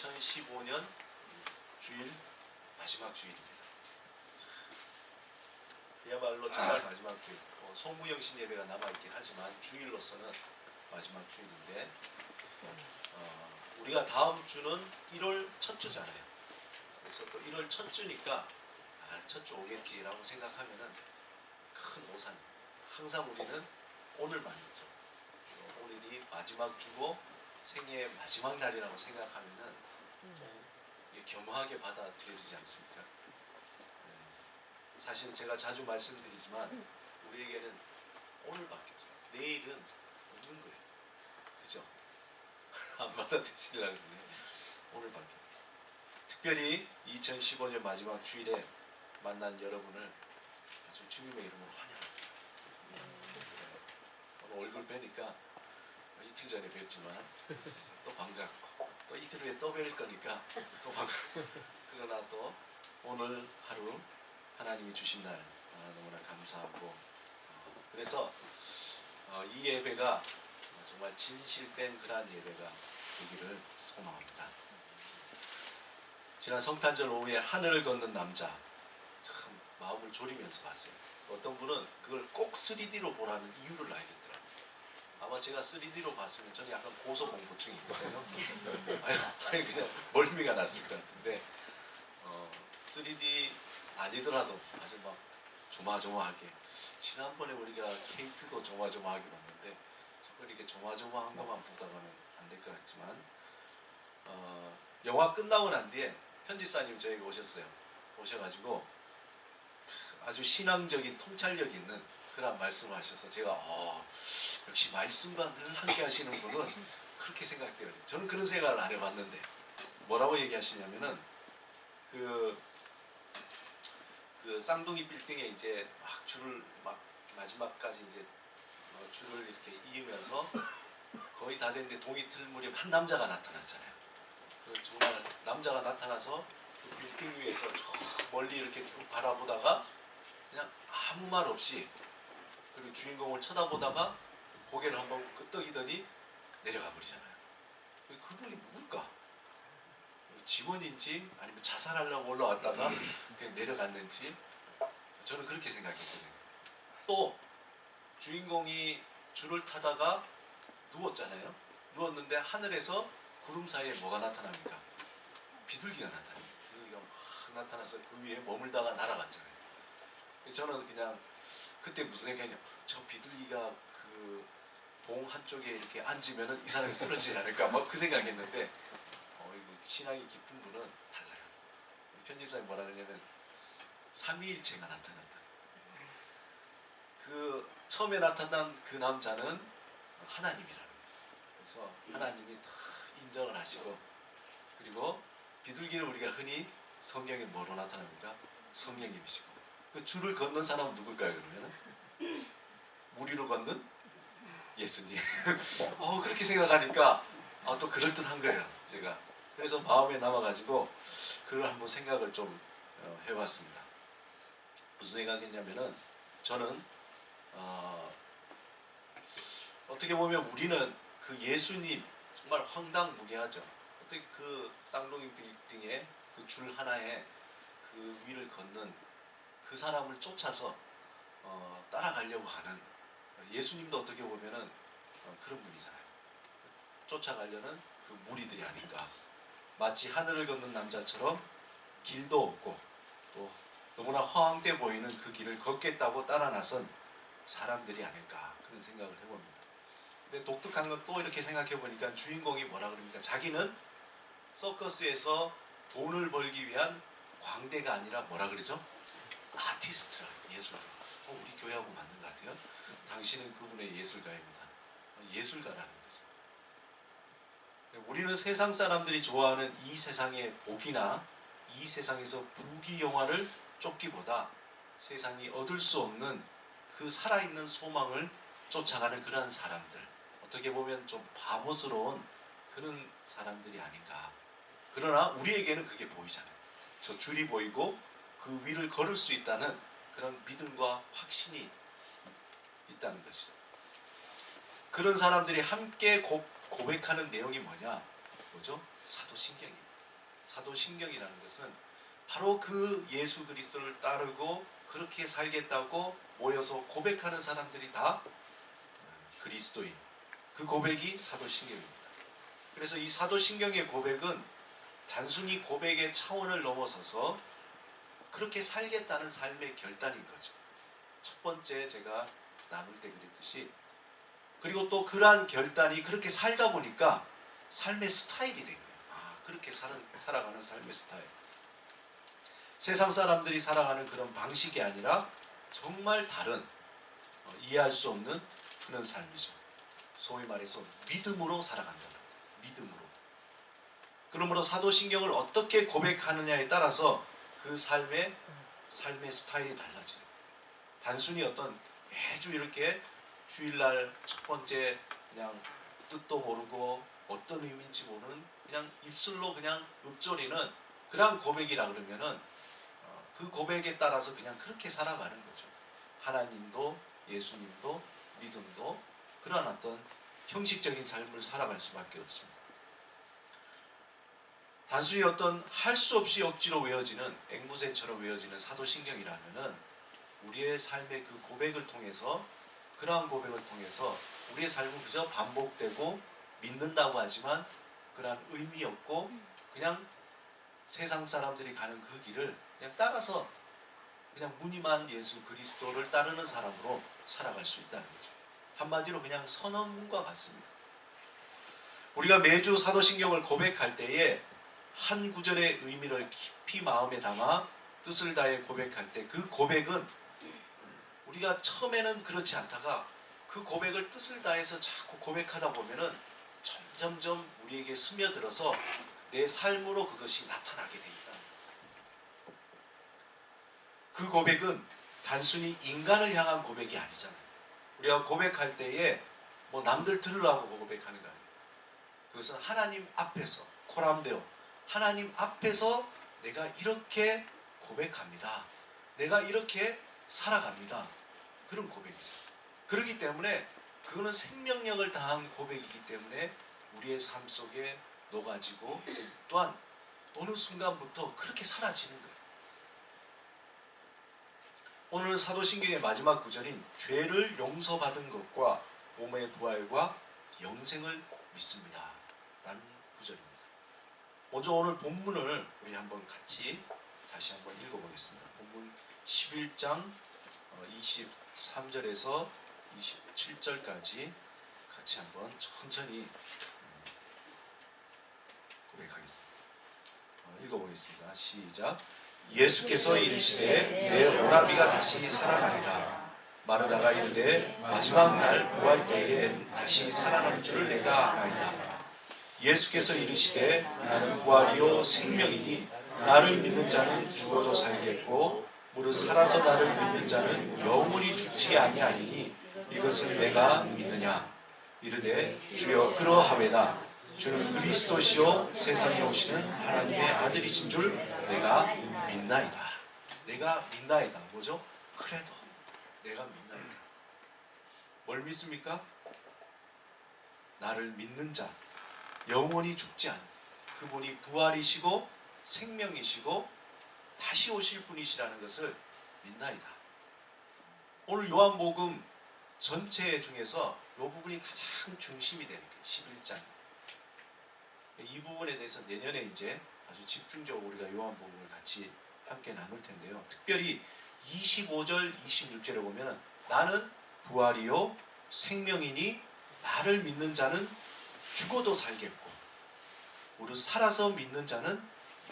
2015년 주일 마지막 주일입니다. 그야말로 정말 마지막 주일. 소무영신 예배가 남아있긴 하지만 주일로서는 마지막 주일인데 우리가 다음 주는 1월 첫 주잖아요. 그래서 또 1월 첫 주니까 첫 주 오겠지라고 생각하면은 큰 오산. 항상 우리는 오늘만 있죠. 오늘이 마지막 주고 생애의 마지막 날이라고 생각하면은 좀 겸허하게 받아들여지지 않습니까? 사실 제가 자주 말씀드리지만 우리에게는 오늘밖에 없어요. 내일은 없는 거예요. 그죠? 안 받아들이시려고 그러네. 오늘밖에. 특별히 2015년 마지막 주일에 만난 여러분을 아주 주님의 이름으로 환영합니다. 오늘 얼굴 뵈니까 이틀 전에 뵀지만 또 반갑고 또 이틀 후에 또 뵐 거니까 또 반갑고 그러나 또 오늘 하루 하나님이 주신 날 너무나 감사하고 그래서 이 예배가 정말 진실된 그러한 예배가 되기를 소망합니다. 지난 성탄절 오후에 하늘을 걷는 남자 참 마음을 졸이면서 봤어요. 어떤 분은 그걸 꼭 3D로 보라는 이유를 알겠더라고요. 아마 제가 3D로 봤으면 저는 약간 고소공포증이 있거든요. 아니 그냥 멀미가 났을 것 같은데 3D 아니더라도 아주 막 조마조마하게 지난번에 우리가 케이트도 조마조마하게 봤는데 자꾸 이렇게 조마조마한 것만 보다가는 안 될 것 같지만 영화 끝나고 난 뒤에 편집사님 저에게 오셨어요. 오셔가지고 아주 신앙적인 통찰력 있는 그런 말씀을 하셔서 제가 역시 말씀과 늘 함께 하시는 분은 그렇게 생각돼요. 저는 그런 생각을 안 해봤는데 뭐라고 얘기하시냐면은 그 쌍둥이 빌딩에 이제 막 줄을 막 마지막까지 이제 줄을 이렇게 이으면서 거의 다 됐는데 동이 틀 무렵 한 남자가 나타났잖아요. 정말 남자가 나타나서 그 빌딩 위에서 저 멀리 이렇게 쭉 바라보다가 그냥 아무 말 없이 그리고 주인공을 쳐다보다가 고개를 한번 끄덕이더니 내려가 버리잖아요. 그분이 누굴까? 직원인지 아니면 자살하려고 올라왔다가 그냥 내려갔는지 저는 그렇게 생각했거든요. 또 주인공이 줄을 타다가 누웠잖아요. 누웠는데 하늘에서 구름 사이에 뭐가 나타납니까? 비둘기가 나타나요. 비둘기가 막 나타나서 그 위에 머물다가 날아갔잖아요. 저는 그냥 그때 무슨 생각이냐, 저 비둘기가 그 봉 한쪽에 이렇게 앉으면은 이 사람이 쓰러지지 않을까 막 그 생각했는데 신앙이 깊은 분은 달라요. 편집사님 뭐라 그러냐면 삼위일체가 나타났다. 그 처음에 나타난 그 남자는 하나님이라는 거죠. 그래서 하나님이 다 인정을 하시고 그리고 비둘기는 우리가 흔히 성경에 뭐로 나타납니까? 성령님이시고 그 줄을 걷는 사람은 누굴까요? 그러면 물 위로 걷는 예수님. 그렇게 생각하니까 또 그럴듯한 거예요. 제가 그래서 마음에 남아가지고 그걸 한번 생각을 좀 해봤습니다. 무슨 생각했냐면은 저는 어떻게 보면 우리는 그 예수님 정말 황당무계하죠. 어떻게 그 쌍둥이 빌딩에 그 줄 하나에 그 위를 걷는 그 사람을 쫓아서 따라가려고 하는 예수님도 어떻게 보면은 그런 분이잖아요. 쫓아가려는 그 무리들이 아닌가. 마치 하늘을 걷는 남자처럼 길도 없고 또 너무나 허황돼 보이는 그 길을 걷겠다고 따라 나선 사람들이 아닐까 그런 생각을 해봅니다. 근데 독특한 건 또 이렇게 생각해 보니까 주인공이 뭐라 그럽니까? 자기는 서커스에서 돈을 벌기 위한 광대가 아니라 뭐라 그러죠? 아티스트라, 예술가. 우리 교회하고 맞는 것 같아요. 당신은 그분의 예술가입니다. 예술가라는 거죠. 우리는 세상 사람들이 좋아하는 이 세상의 복이나 이 세상에서 부귀영화를 쫓기보다 세상이 얻을 수 없는 그 살아있는 소망을 쫓아가는 그러한 사람들, 어떻게 보면 좀 바보스러운 그런 사람들이 아닌가. 그러나 우리에게는 그게 보이잖아요. 저 줄이 보이고 그 위를 걸을 수 있다는 그런 믿음과 확신이 있다는 것이죠. 그런 사람들이 함께 고백하는 내용이 뭐죠? 사도신경입니다. 사도신경이라는 것은 바로 그 예수 그리스도를 따르고 그렇게 살겠다고 모여서 고백하는 사람들이 다 그리스도인, 그 고백이 사도신경입니다. 그래서 이 사도신경의 고백은 단순히 고백의 차원을 넘어서서 그렇게 살겠다는 삶의 결단인 거죠. 첫 번째 제가 나눌 때 그랬듯이, 그리고 또 그러한 결단이 그렇게 살다 보니까 삶의 스타일이 된 거예요. 그렇게 살아가는 삶의 스타일. 세상 사람들이 살아가는 그런 방식이 아니라 정말 다른, 이해할 수 없는 그런 삶이죠. 소위 말해서 믿음으로 살아간다는 거예요. 믿음으로. 그러므로 사도신경을 어떻게 고백하느냐에 따라서 그 삶의 스타일이 달라져요. 단순히 어떤 매주 이렇게 주일날 첫 번째 그냥 뜻도 모르고 어떤 의미인지 모르는 그냥 입술로 그냥 읊조리는 그런 고백이라 그러면은 그 고백에 따라서 그냥 그렇게 살아가는 거죠. 하나님도 예수님도 믿음도 그런 어떤 형식적인 삶을 살아갈 수밖에 없습니다. 단순히 어떤 할 수 없이 억지로 외워지는 앵무새처럼 외워지는 사도신경이라면은 우리의 삶의 그 고백을 통해서, 그러한 고백을 통해서 우리의 삶은 그저 반복되고 믿는다고 하지만 그러한 의미 없고 그냥 세상 사람들이 가는 그 길을 그냥 따라서 그냥 무늬만 예수 그리스도를 따르는 사람으로 살아갈 수 있다는 거죠. 한마디로 그냥 선언문과 같습니다. 우리가 매주 사도신경을 고백할 때에 한 구절의 의미를 깊이 마음에 담아 뜻을 다해 고백할 때 그 고백은 우리가 처음에는 그렇지 않다가 그 고백을 뜻을 다해서 자꾸 고백하다 보면은 점점점 우리에게 스며들어서 내 삶으로 그것이 나타나게 돼 있다. 그 고백은 단순히 인간을 향한 고백이 아니잖아요. 우리가 고백할 때에 뭐 남들 들으라고 고백하는 거 아니에요. 그것은 하나님 앞에서, 코람데오, 하나님 앞에서 내가 이렇게 고백합니다. 내가 이렇게 살아갑니다. 그런 고백이죠. 그렇기 때문에 그거는 생명력을 다한 고백이기 때문에 우리의 삶 속에 녹아지고 또한 어느 순간부터 그렇게 사라지는 거예요. 오늘 사도신경의 마지막 구절인 죄를 용서받은 것과 몸의 부활과 영생을 믿습니다 라는 구절입니다. 먼저 오늘 본문을 우리 한번 같이 다시 한번 읽어보겠습니다. 본문 11장 23절에서 27절까지 같이 한번 천천히 고백하겠습니다. 읽어보겠습니다. 시작. 예수께서 이르시되 내 오라비가 다시 살아나리라. 마르다가 이르되 마지막 날 부활 때에 다시 살아날 줄을 내가 아나이다. 예수께서 이르시되 나는 부활이요 생명이니 나를 믿는 자는 죽어도 살겠고 무릇 살아서 나를 믿는 자는 영원히 죽지 아니하리니 이것을 내가 믿느냐. 이르되 주여 그러하외다. 주는 그리스도시요 세상에 오시는 하나님의 아들이신 줄 내가 믿나이다. 내가 믿나이다. 뭐죠? 그래도 내가 믿나이다. 뭘 믿습니까? 나를 믿는 자, 영원히 죽지 않은 그분이 부활이시고 생명이시고 다시 오실 분이시라는 것을 믿나이다. 오늘 요한복음 전체 중에서 이 부분이 가장 중심이 되는 거예요. 11장. 이 부분에 대해서 내년에 이제 아주 집중적으로 우리가 요한복음을 같이 함께 나눌 텐데요. 특별히 25절, 26절에 보면 나는 부활이요 생명이니 나를 믿는 자는 죽어도 살겠고 무릇 살아서 믿는 자는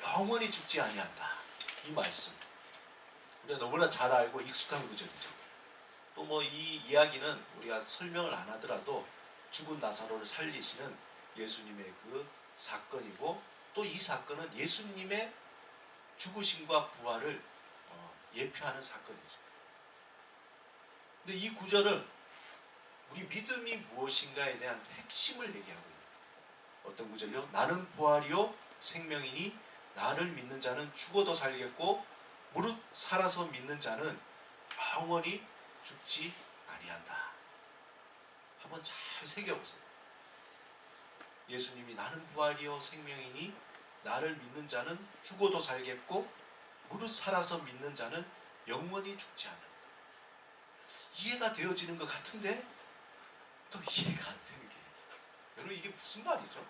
영원히 죽지 아니한다. 이 말씀 우리가 너무나 잘 알고 익숙한 구절이죠. 또 뭐 이 이야기는 우리가 설명을 안 하더라도 죽은 나사로를 살리시는 예수님의 그 사건이고 또 이 사건은 예수님의 죽으심과 부활을 예표하는 사건이죠. 근데 이 구절은 우리 믿음이 무엇인가에 대한 핵심을 얘기하고 있는 어떤 구절이요? 나는 부활이요 생명이니 나를 믿는 자는 죽어도 살겠고 무릇 살아서 믿는 자는 영원히 죽지 아니한다. 한번 잘 새겨보세요. 예수님이 나는 부활이요 생명이니 나를 믿는 자는 죽어도 살겠고 무릇 살아서 믿는 자는 영원히 죽지 않는다. 이해가 되어지는 것 같은데 또 이해가 안 되는 게, 여러분 이게 무슨 말이죠?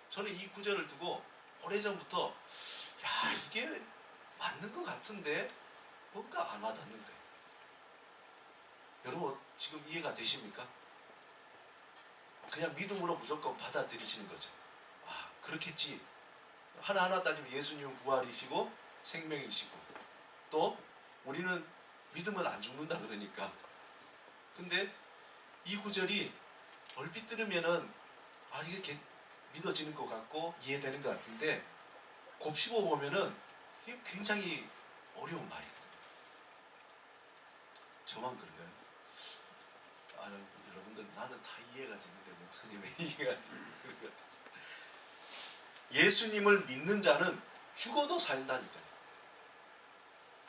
저는 이 구절을 두고 오래전부터 야, 이게 맞는 것 같은데 뭔가 안 와닿는 거예요. 여러분 지금 이해가 되십니까? 그냥 믿음으로 무조건 받아들이시는 거죠. 아, 그렇겠지. 하나하나 따지면 예수님은 부활이시고 생명이시고 또 우리는 믿으면 안 죽는다 그러니까. 근데 이 구절이 얼핏 들으면은 아, 이게 믿어지는 것 같고 이해되는 것 같은데 곱씹어 보면은 이게 굉장히 어려운 말이거든요. 저만 그런가요? 아, 여러분들 나는 다 이해가 되는데 목사님의 이해가 되는 것 같아서. 예수님을 믿는 자는 죽어도 살다니까요.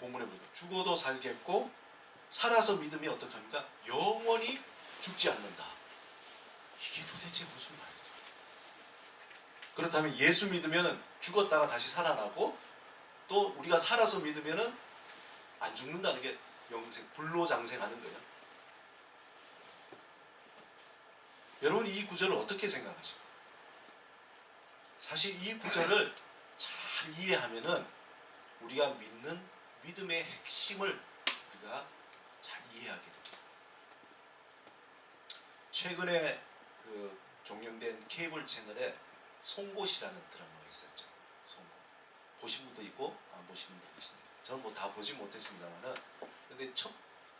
본문에 보니까 죽어도 살겠고 살아서 믿으면 어떡합니까? 영원히 죽지 않는다. 이게 도대체 무슨 말이죠? 그렇다면 예수 믿으면 죽었다가 다시 살아나고 또 우리가 살아서 믿으면 안 죽는다는 게 영생, 불로장생하는 거예요. 여러분 이 구절을 어떻게 생각하십니까? 사실 이 구절을 잘 이해하면은 우리가 믿는 믿음의 핵심을 우리가 잘 이해하게 됩니다. 최근에 그 종영된 케이블 채널에 송곳이라는 드라마가 있었죠. 송곳. 보신 분도 있고 안 보신 분도 계시네요. 저는 뭐 다 보지 못했습니다만은 근데 첫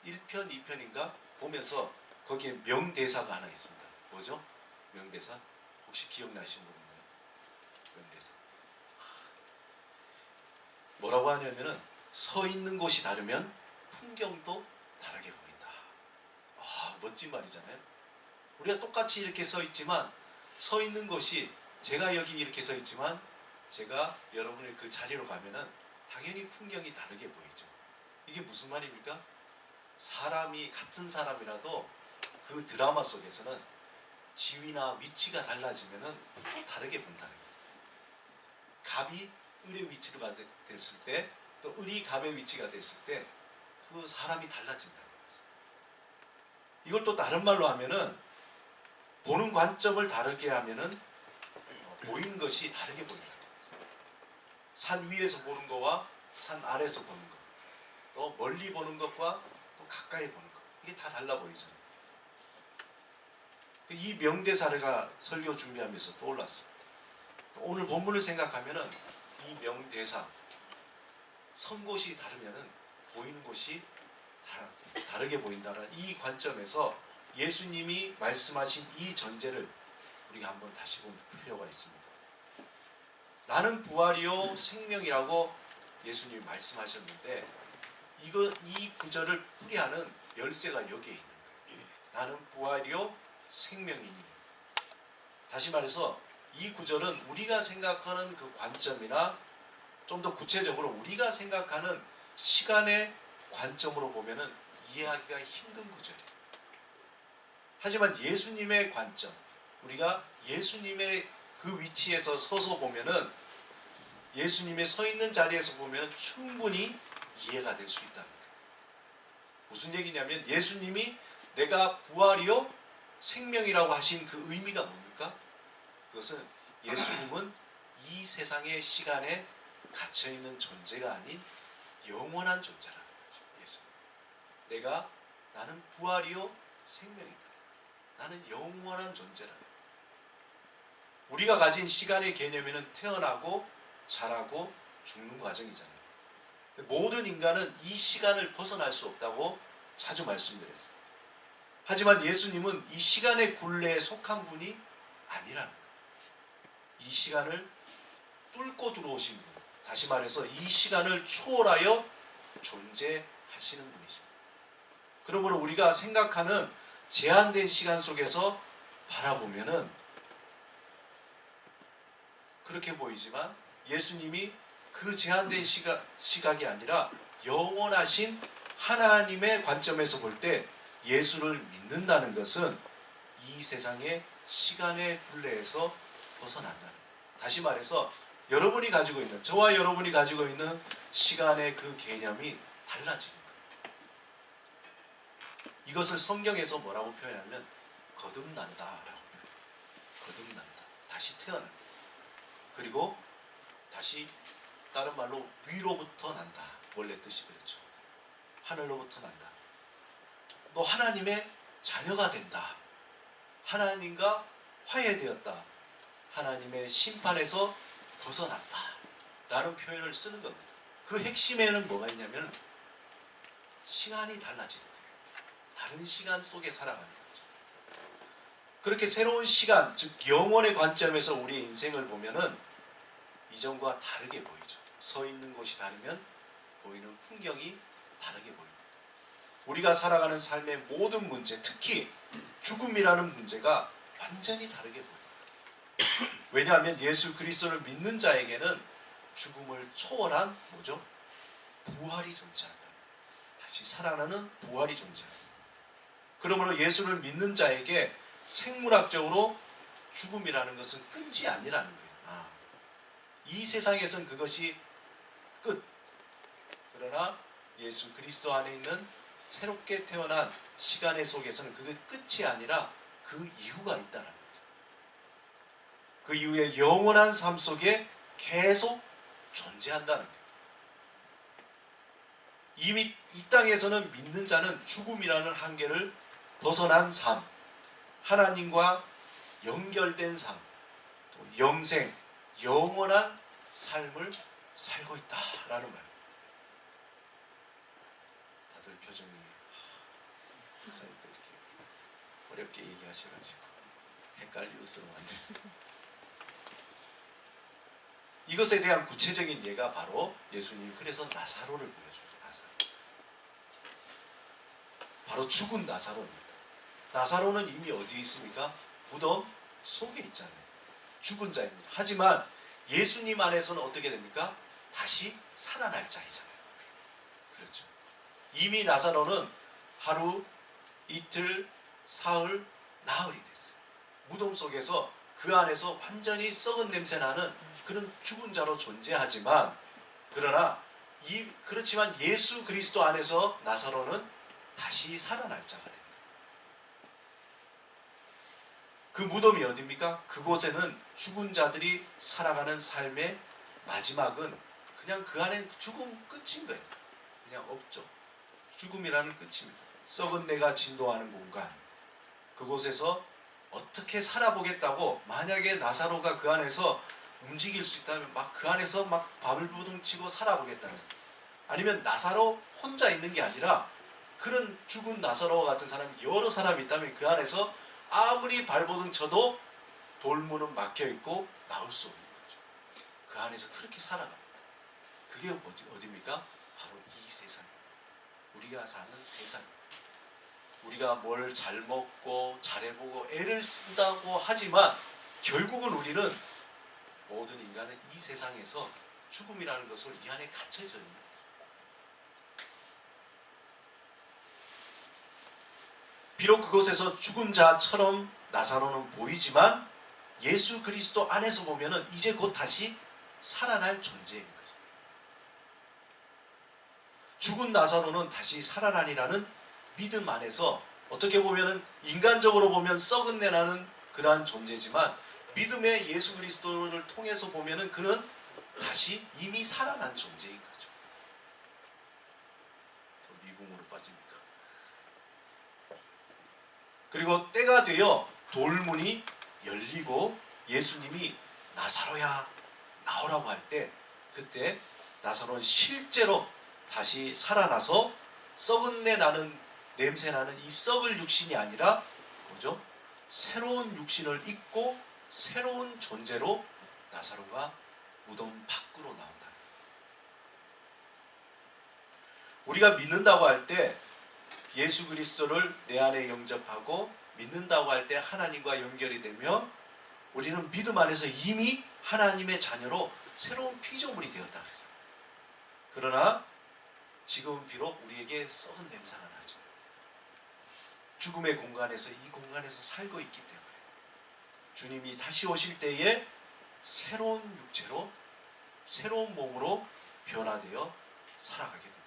1편, 2편인가 보면서 거기에 명대사가 하나 있습니다. 뭐죠? 명대사? 혹시 기억나시는 분 있나요? 명대사. 뭐라고 하냐면은 서 있는 곳이 다르면 풍경도 다르게 보인다. 아, 멋진 말이잖아요. 우리가 똑같이 이렇게 서 있지만 서 있는 곳이 제가 여기 이렇게 서 있지만 제가 여러분의 그 자리로 가면은 당연히 풍경이 다르게 보이죠. 이게 무슨 말입니까? 사람이 같은 사람이라도 그 드라마 속에서는 지위나 위치가 달라지면은 또 다르게 본다는 거예요. 갑이 을의 위치가 됐을 때 또 을이 갑의 위치가 됐을 때 그 사람이 달라진다는 거죠. 이걸 또 다른 말로 하면은 보는 관점을 다르게 하면은 보이는 것이 다르게 보인다. 산 위에서 보는 것과 산 아래에서 보는 것, 또 멀리 보는 것과 또 가까이 보는 것, 이게 다 달라 보이잖아요. 이 명대사가 설교 준비하면서 떠올랐습니다. 오늘 본문을 생각하면은 이 명대사, 선 곳이 다르면은 보이는 곳이 다르게 보인다는 이 관점에서 예수님이 말씀하신 이 전제를 우리가 한번 다시 볼 필요가 있습니다. 나는 부활이요 생명이라고 예수님이 말씀하셨는데 이 구절을 풀이하는 열쇠가 여기에 있는 거예요. 나는 부활이요 생명이니. 다시 말해서 이 구절은 우리가 생각하는 그 관점이나 좀 더 구체적으로 우리가 생각하는 시간의 관점으로 보면은 이해하기가 힘든 구절이에요. 하지만 예수님의 관점, 우리가 예수님의 그 위치에서 서서 보면은 예수님의 서 있는 자리에서 보면 충분히 이해가 될 수 있다는 거예요. 무슨 얘기냐면 예수님이 내가 부활이요 생명이라고 하신 그 의미가 뭡니까? 그것은 예수님은 이 세상의 시간에 갇혀있는 존재가 아닌 영원한 존재라는 거죠. 예수님. 나는 부활이요 생명이다. 나는 영원한 존재라는 거예요. 우리가 가진 시간의 개념에는 태어나고 자라고 죽는 과정이잖아요. 모든 인간은 이 시간을 벗어날 수 없다고 자주 말씀드렸어요. 하지만 예수님은 이 시간의 굴레에 속한 분이 아니라는 거예요. 이 시간을 뚫고 들어오신 분, 다시 말해서 이 시간을 초월하여 존재하시는 분이십니다. 그러므로 우리가 생각하는 제한된 시간 속에서 바라보면은 그렇게 보이지만 예수님이 그 제한된 시각이 아니라 영원하신 하나님의 관점에서 볼 때 예수를 믿는다는 것은 이 세상의 시간의 굴레에서 벗어난다는 거예요. 다시 말해서 여러분이 가지고 있는, 저와 여러분이 가지고 있는 시간의 그 개념이 달라지는 거예요. 이것을 성경에서 뭐라고 표현하면 거듭난다라고. 거듭난다. 다시 태어난다. 그리고 다시 다른 말로 위로부터 난다. 원래 뜻이 그렇죠. 하늘로부터 난다. 또 하나님의 자녀가 된다. 하나님과 화해되었다. 하나님의 심판에서 벗어났다. 라는 표현을 쓰는 겁니다. 그 핵심에는 뭐가 있냐면 시간이 달라지는 거예요. 다른 시간 속에 살아가는 거죠. 그렇게 새로운 시간, 즉 영원의 관점에서 우리의 인생을 보면은 이전과 다르게 보이죠. 서 있는 곳이 다르면 보이는 풍경이 다르게 보입니다. 우리가 살아가는 삶의 모든 문제, 특히 죽음이라는 문제가 완전히 다르게 보입니다. 왜냐하면 예수 그리스도를 믿는 자에게는 죽음을 초월한 뭐죠? 부활이 존재한다. 다시 살아나는 부활이 존재한다. 그러므로 예수를 믿는 자에게 생물학적으로 죽음이라는 것은 끝이 아니라는 거예요. 이 세상에선 그것이 끝. 그러나 예수 그리스도 안에 있는 새롭게 태어난 시간의 속에서는 그게 끝이 아니라 그 이유가 있다는 거죠. 그 이후에 영원한 삶 속에 계속 존재한다는 거예요. 이미 이 땅에서는 믿는 자는 죽음이라는 한계를 벗어난 삶, 하나님과 연결된 삶, 또 영생, 영원한 삶을 살고 있다라는 말. 다들 표정이 목사님 또 이렇게 어렵게 얘기하셔가지고 헷갈리도록 만드는. 이것에 대한 구체적인 예가 바로 예수님이 그래서 나사로를 보여줘요. 나사로. 바로 죽은 나사로입니다. 나사로는 이미 어디에 있습니까? 무덤 속에 있잖아요. 죽은 자입니다. 하지만 예수님 안에서는 어떻게 됩니까? 다시 살아날 자이잖아요. 그렇죠. 이미 나사로는 하루, 이틀, 사흘, 나흘이 됐어요. 무덤 속에서 그 안에서 완전히 썩은 냄새 나는 그런 죽은 자로 존재하지만, 그렇지만 예수 그리스도 안에서 나사로는 다시 살아날 자가 됩니다. 그 무덤이 어디입니까? 그곳에는 죽은 자들이 살아가는 삶의 마지막은 그냥 그 안에 죽음 끝인 거예요. 그냥 없죠. 죽음이라는 끝입니다. 썩은 내가 진동하는 공간. 그곳에서 어떻게 살아보겠다고, 만약에 나사로가 그 안에서 움직일 수 있다면 막 그 안에서 막 발버둥치고 살아보겠다는 거예요. 아니면 나사로 혼자 있는 게 아니라 그런 죽은 나사로와 같은 사람이 여러 사람이 있다면 그 안에서 아무리 발버둥 쳐도 돌문은 막혀있고 나올 수 없는 거죠. 그 안에서 그렇게 살아갑니다. 그게 어디입니까? 바로 이 세상. 우리가 사는 세상. 우리가 뭘 잘 먹고 잘해보고 애를 쓴다고 하지만 결국은 우리는, 모든 인간은 이 세상에서 죽음이라는 것을 이 안에 갇혀져 있는 거예요. 비록 그곳에서 죽은 자처럼 나사로는 보이지만 예수 그리스도 안에서 보면은 이제 곧 다시 살아날 존재인 거죠. 죽은 나사로는 다시 살아나리라는 믿음 안에서, 어떻게 보면은 인간적으로 보면 썩은 내 나는 그러한 존재지만 믿음의 예수 그리스도를 통해서 보면은 그는 다시 이미 살아난 존재인 거죠. 더 미궁으로 빠집니까? 그리고 때가 되어 돌문이 열리고 예수님이 나사로야 나오라고 할 때, 그때 나사로는 실제로 다시 살아나서 썩은 내 나는, 냄새 나는 이 썩을 육신이 아니라 뭐죠? 새로운 육신을 입고 새로운 존재로 나사로가 무덤 밖으로 나온다. 우리가 믿는다고 할 때, 예수 그리스도를 내 안에 영접하고 믿는다고 할 때 하나님과 연결이 되며 우리는 믿음 안에서 이미 하나님의 자녀로 새로운 피조물이 되었다 그랬어요. 그러나 지금은 비록 우리에게 썩은 냄새가 나죠. 죽음의 공간에서, 이 공간에서 살고 있기 때문에 주님이 다시 오실 때에 새로운 육체로, 새로운 몸으로 변화되어 살아가게 된다.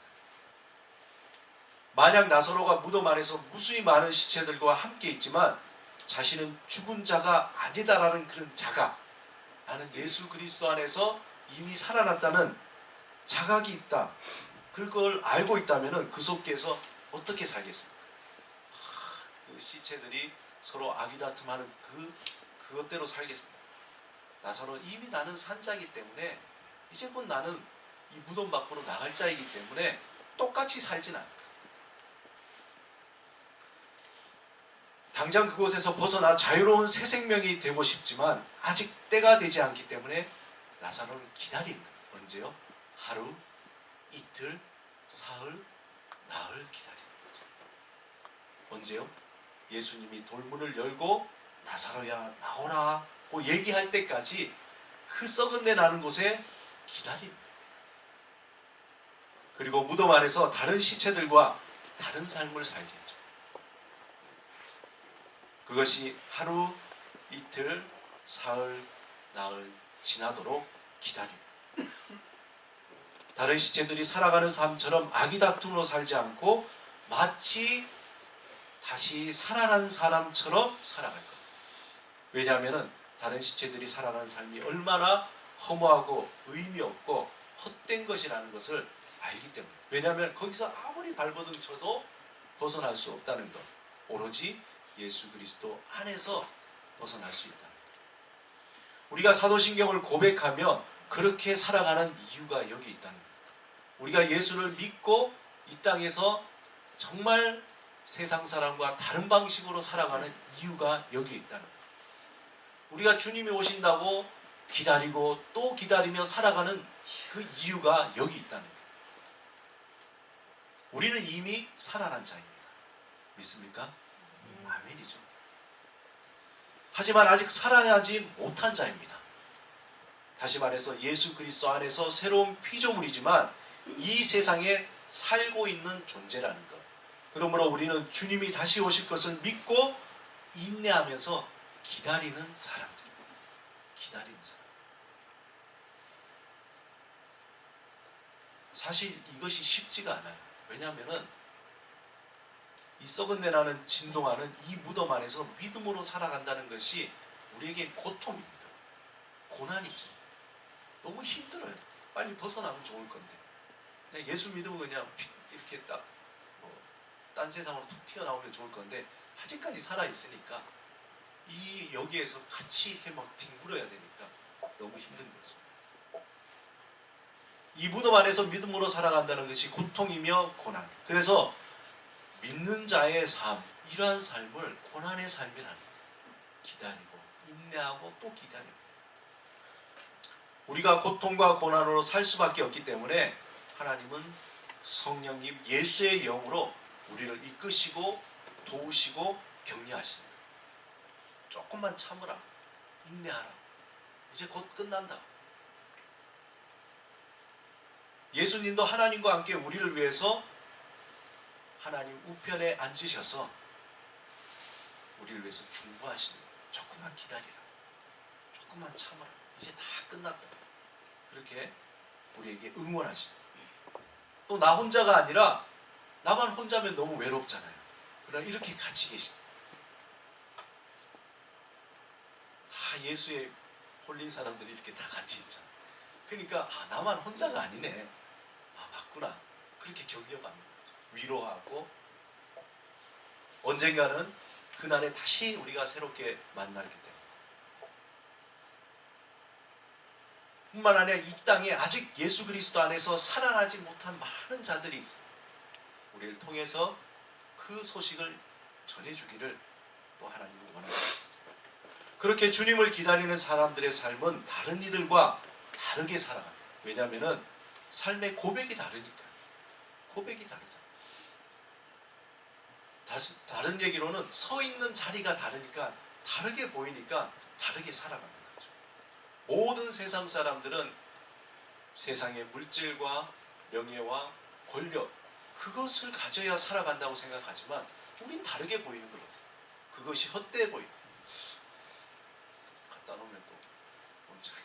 만약 나사로가 무덤 안에서 무수히 많은 시체들과 함께 있지만 자신은 죽은 자가 아니다라는 그런 자각, 나는 예수 그리스도 안에서 이미 살아났다는 자각이 있다, 그걸 알고 있다면 그 속에서 어떻게 살겠습니까? 그 시체들이 서로 아기다툼하는 그것대로 살겠습니다. 나사로는 이미 나는 산자이기 때문에 이제 곧 나는 이 무덤 밖으로 나갈 자이기 때문에 똑같이 살진 않아. 당장 그곳에서 벗어나 자유로운 새 생명이 되고 싶지만 아직 때가 되지 않기 때문에 나사로는 기다립니다. 언제요? 하루, 이틀, 사흘, 나흘 기다립니다. 언제요? 예수님이 돌문을 열고 나사로야 나오라고 얘기할 때까지 그 썩은 내 나는 곳에 기다립니다. 그리고 무덤 안에서 다른 시체들과 다른 삶을 살겠죠. 그것이 하루, 이틀, 사흘, 나흘 지나도록 기다립니다. 다른 시체들이 살아가는 삶처럼 아기다툼으로 살지 않고 마치 다시 살아난 사람처럼 살아갈 겁니다. 왜냐하면 다른 시체들이 살아가는 삶이 얼마나 허무하고 의미 없고 헛된 것이라는 것을 알기 때문에. 왜냐하면 거기서 아무리 발버둥 쳐도 벗어날 수 없다는 것. 오로지 예수 그리스도 안에서 벗어날 수 있다. 우리가 사도신경을 고백하며 그렇게 살아가는 이유가 여기 있다는 겁니다. 우리가 예수를 믿고 이 땅에서 정말 세상 사람과 다른 방식으로 살아가는 이유가 여기 있다는 겁니다. 우리가 주님이 오신다고 기다리고 또 기다리며 살아가는 그 이유가 여기 있다는 겁니다. 우리는 이미 살아난 자입니다. 믿습니까? 아멘이죠. 하지만 아직 살아나지 못한 자입니다. 다시 말해서 예수 그리스도 안에서 새로운 피조물이지만 이 세상에 살고 있는 존재라는 것. 그러므로 우리는 주님이 다시 오실 것을 믿고 인내하면서 기다리는 사람들입니다. 기다리는 사람. 사실 이것이 쉽지가 않아요. 왜냐하면 이 썩은 내 나는 진동하는 이 무덤 안에서 믿음으로 살아간다는 것이 우리에게 고통입니다. 고난이죠. 너무 힘들어요. 빨리 벗어나면 좋을 건데. 그냥 예수 믿으면 그냥 이렇게 딱 딴 세상으로 툭 튀어나오면 좋을 건데 아직까지 살아있으니까 이 여기에서 같이 이렇게 막 뒹굴어야 되니까 너무 힘든 거죠. 이 무덤 안에서 믿음으로 살아간다는 것이 고통이며 고난. 그래서 믿는 자의 삶, 이러한 삶을 고난의 삶이라는 거예요. 기다리고 인내하고 또 기다리고. 우리가 고통과 고난으로 살 수밖에 없기 때문에 하나님은 성령님 예수의 영으로 우리를 이끄시고 도우시고 격려하십니다. 조금만 참으라. 인내하라. 이제 곧 끝난다. 예수님도 하나님과 함께 우리를 위해서 하나님 우편에 앉으셔서 우리를 위해서 중보하시는 거예요. 조금만 기다리라. 조금만 참으라. 이제 다 끝났다. 그렇게 우리에게 응원하십니다. 또 나 혼자가 아니라 나만 혼자면 너무 외롭잖아요. 그러나 이렇게 같이 계시다. 다 예수에 홀린 사람들이 이렇게 다 같이 있잖아. 그러니까 나만 혼자가 아니네. 맞구나. 그렇게 격려받는 거죠. 위로하고 언젠가는 그날에 다시 우리가 새롭게 만나기 때문에. 뿐만 아니라 이 땅에 아직 예수 그리스도 안에서 살아나지 못한 많은 자들이 있습니다. 우리를 통해서 그 소식을 전해주기를 또 하나님은 원합니다. 그렇게 주님을 기다리는 사람들의 삶은 다른 이들과 다르게 살아갑니다. 왜냐하면 삶의 고백이 다르니까. 고백이 다르잖아요. 다른 얘기로는 서 있는 자리가 다르니까 다르게 보이니까 다르게 살아가는 거죠. 모든 세상 사람들은 세상의 물질과 명예와 권력, 그것을 가져야 살아간다고 생각하지만 우린 다르게 보이는 것 같아요. 그것이 헛되어 보이고 갖다 놓으면 또 엄청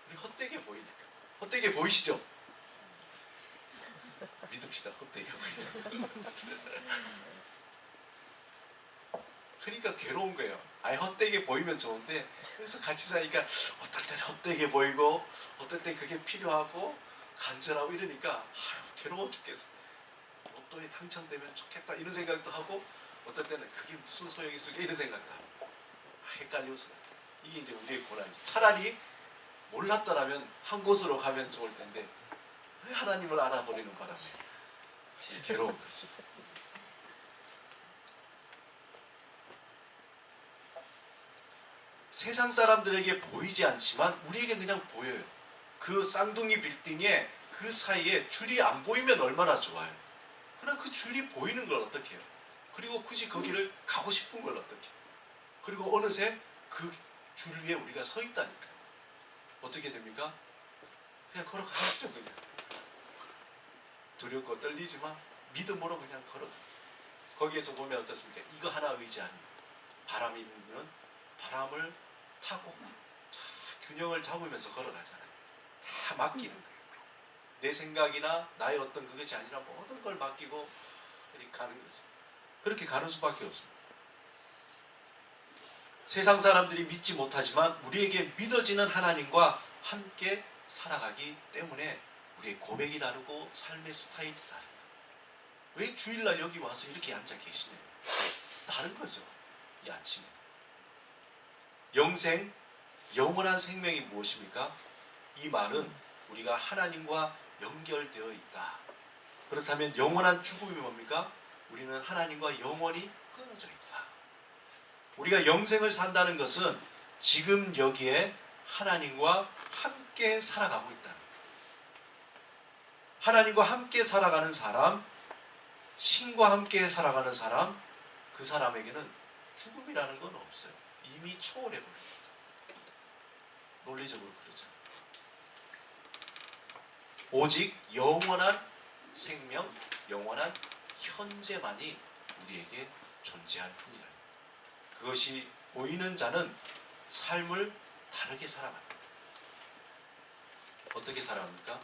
우리 헛되게 보이니까. 헛되게 보이시죠? 믿읍시다. 헛되게 보인다. 그러니까 괴로운 거예요. 아예 헛되게 보이면 좋은데, 그래서 같이 사니까 어떨 때는 헛되게 보이고 어떨 때 그게 필요하고 간절하고 이러니까 아유, 괴로워 죽겠어. 로또에 당첨되면 좋겠다 이런 생각도 하고, 어떨 때는 그게 무슨 소용이 있을까 이런 생각도 하고, 헷갈려서. 이게 이제 우리의 고난이죠. 차라리 몰랐더라면 한 곳으로 가면 좋을 텐데 왜 하나님을 알아버리는 바람에 괴로운 거죠. 세상 사람들에게 보이지 않지만 우리에게 그냥 보여요. 그 쌍둥이 빌딩에 그 사이에 줄이 안 보이면 얼마나 좋아요. 그러나 그 줄이 보이는 걸 어떻게 해요? 그리고 굳이 거기를 가고 싶은 걸 어떻게 해요? 그리고 어느새 그 줄 위에 우리가 서 있다니까요. 어떻게 됩니까? 그냥 걸어가야죠. 그냥 두렵고 떨리지만 믿음으로 그냥 걸어가. 거기에서 보면 어떻습니까? 이거 하나 의지하니 바람이 불면 바람을 타고 균형을 잡으면서 걸어가잖아요. 다 맡기는 거예요. 내 생각이나 나의 어떤 그것이 아니라 모든 걸 맡기고 이렇게 가는 거죠. 그렇게 가는 수밖에 없습니다. 세상 사람들이 믿지 못하지만 우리에게 믿어지는 하나님과 함께 살아가기 때문에 우리의 고백이 다르고 삶의 스타일이 다릅니다. 왜 주일날 여기 와서 이렇게 앉아 계시네요? 다른 거죠. 이 아침에. 영생, 영원한 생명이 무엇입니까? 이 말은 우리가 하나님과 연결되어 있다. 그렇다면 영원한 죽음이 뭡니까? 우리는 하나님과 영원히 끊어져 있다. 우리가 영생을 산다는 것은 지금 여기에 하나님과 함께 살아가고 있다는 거예요. 하나님과 함께 살아가는 사람, 신과 함께 살아가는 사람, 그 사람에게는 죽음이라는 건 없어요. 이미 초월해버립니다. 논리적으로 그렇죠. 오직 영원한 생명, 영원한 현재만이 우리에게 존재할 뿐이라. 그것이 보이는 자는 삶을 다르게 살아갑니다. 어떻게 살아갑니까?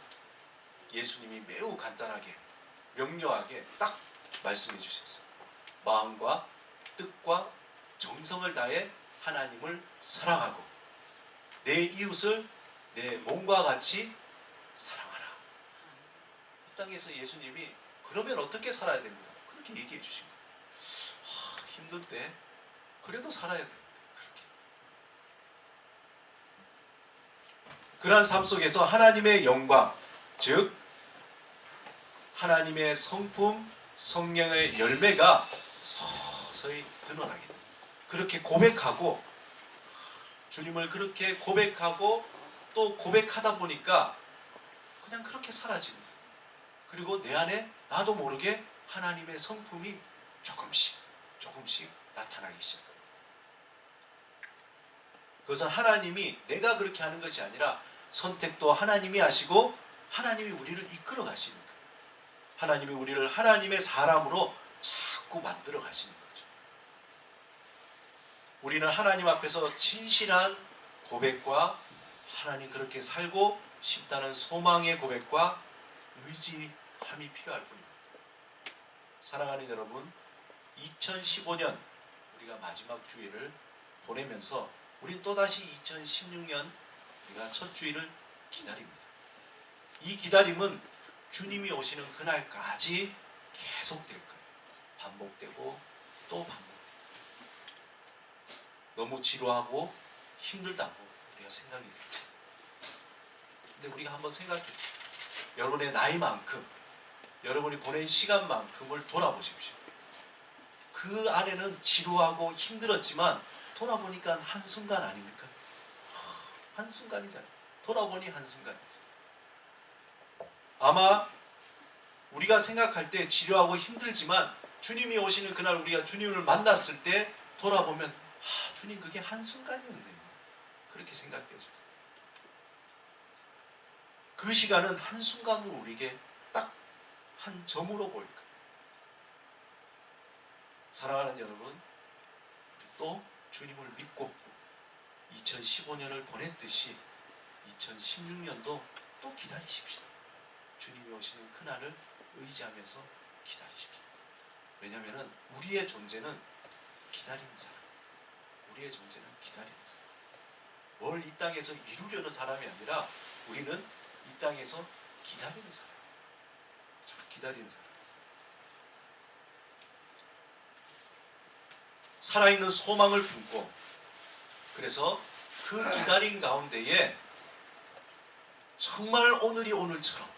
예수님이 매우 간단하게, 명료하게 딱 말씀해 주셨어요. 마음과 뜻과 정성을 다해 하나님을 사랑하고 내 이웃을 내 몸과 같이 사랑하라. 이 땅에서 예수님이 그러면 어떻게 살아야 됩니까? 그렇게 얘기해 주신 거예요. 힘든데 그래도 살아야 됩니다. 그렇게. 그러한 삶 속에서 하나님의 영광, 즉 하나님의 성품, 성령의 열매가 서서히 드러나게 됩니다. 그렇게 고백하고, 주님을 그렇게 고백하고 또 고백하다 보니까 그냥 그렇게 사라지는 거예요. 그리고 내 안에 나도 모르게 하나님의 성품이 조금씩 나타나기 시작합니다. 그것은 하나님이 내가 그렇게 하는 것이 아니라 선택도 하나님이 하시고 하나님이 우리를 이끌어 가시는 거예요. 하나님이 우리를 하나님의 사람으로 자꾸 만들어 가시는 거죠. 우리는 하나님 앞에서 진실한 고백과 하나님 그렇게 살고 싶다는 소망의 고백과 의지함이 필요할 뿐입니다. 사랑하는 여러분, 2015년 우리가 마지막 주일을 보내면서 우리 또다시 2016년 우리가 첫 주일을 기다립니다. 이 기다림은 주님이 오시는 그날까지 계속될 거예요. 반복되고 또 반복되고. 너무 지루하고 힘들다고 우리가 생각이 들죠. 근데 우리가 한번 생각해요. 여러분의 나이만큼, 여러분이 보낸 시간만큼을 돌아보십시오. 그 안에는 지루하고 힘들었지만 돌아보니까 한순간 아닙니까? 한순간이잖아요. 돌아보니 한순간이죠. 아마 우리가 생각할 때 지루하고 힘들지만 주님이 오시는 그날 우리가 주님을 만났을 때 돌아보면 주님 그게 한순간이었네요. 그렇게 생각되죠. 그 시간은 한순간으로 우리에게 딱 한 점으로 보일 거예요. 사랑하는 여러분, 또 주님을 믿고 2015년을 보냈듯이 2016년도 또 기다리십시다. 주님이 오시는 그날을 의지하면서 기다리십시다. 왜냐하면 우리의 존재는 기다리는 사람, 우리의 존재는 기다리는 사람. 뭘 이 땅에서 이루려는 사람이 아니라 우리는 이 땅에서 기다리는 사람, 기다리는 사람. 살아있는 소망을 품고, 그래서 그 기다림 가운데에 정말 오늘이 오늘처럼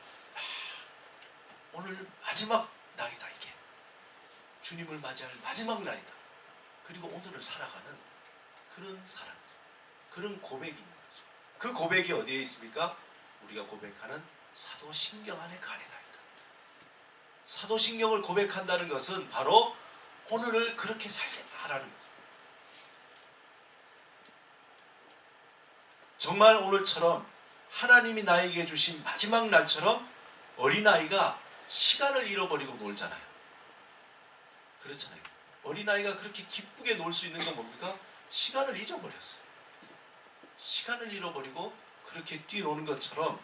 오늘 마지막 날이다, 이게 주님을 맞이할 마지막 날이다, 그리고 오늘을 살아가는 그런 사람, 그런 고백이 있는 거죠. 그 고백이 어디에 있습니까? 우리가 고백하는 사도신경 안에 가려다 있다. 사도신경을 고백한다는 것은 바로 오늘을 그렇게 살겠다라는 거죠. 정말 오늘처럼 하나님이 나에게 주신 마지막 날처럼 어린아이가 시간을 잃어버리고 놀잖아요. 그렇잖아요. 어린아이가 그렇게 기쁘게 놀 수 있는 건 뭡니까? 시간을 잊어버렸어요. 시간을 잃어버리고 그렇게 뛰노는 것처럼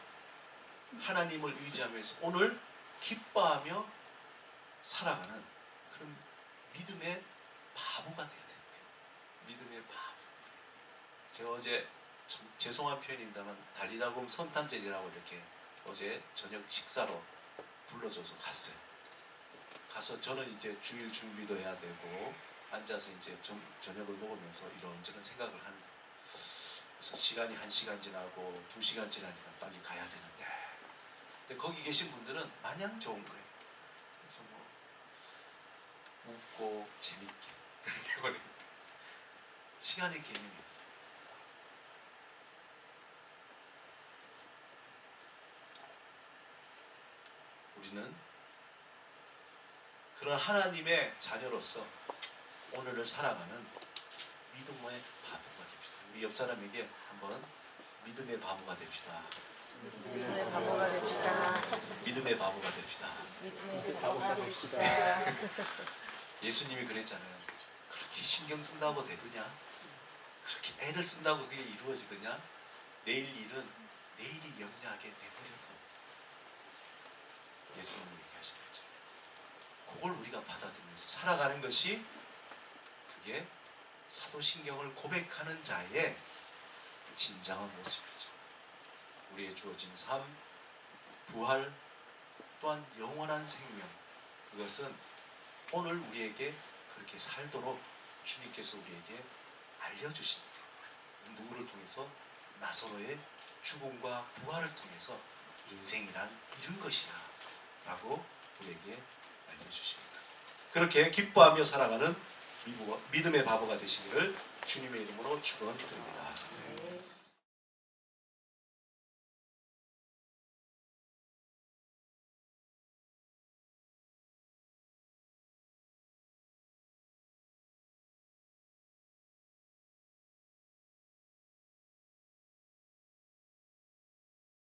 하나님을 의지하면서 오늘 기뻐하며 살아가는 그런 믿음의 바보가 되어야 됩니다. 믿음의 바보. 제가 어제 좀 죄송한 표현입니다만 달리다 보면 성탄절이라고 이렇게 어제 저녁 식사로 불러줘서 갔어요. 가서 저는 이제 주일 준비도 해야 되고 앉아서 이제 저녁을 먹으면서 이런저런 생각을 하는 거예요. 그래서 시간이 1시간 지나고 2시간 지나니까 빨리 가야 되는데, 근데 거기 계신 분들은 마냥 좋은 거예요. 그래서 뭐 웃고 재밌게 그렇게 버립니다. 시간의 개념이 없어요. 우리는 그런 하나님의 자녀로서 오늘을 살아가는 믿음의 바보가 됩시다. 우리 옆 사람에게 한번 믿음의 바보가 됩시다. 믿음의 바보가 됩시다. 믿음의 바보가 됩시다. 믿음의 바보가 됩시다. 예수님이 그랬잖아요. 그렇게 신경 쓴다고 되느냐? 그렇게 애를 쓴다고 그게 이루어지느냐? 내일 일은 내일이 영리하게 내버려둬. 예수님이 얘기하신 거죠. 그걸 우리가 받아들이면서 살아가는 것이, 그게 사도신경을 고백하는 자의 진정한 모습이죠. 우리의 주어진 삶, 부활, 또한 영원한 생명, 그것은 오늘 우리에게 그렇게 살도록 주님께서 우리에게 알려주신, 누구를 통해서? 나사로의 죽음과 부활을 통해서 인생이란 이런 것이다 라고 우리에게 알려주십니다. 그렇게 기뻐하며 살아가는 믿음의 바보가 되시기를 주님의 이름으로 축원드립니다.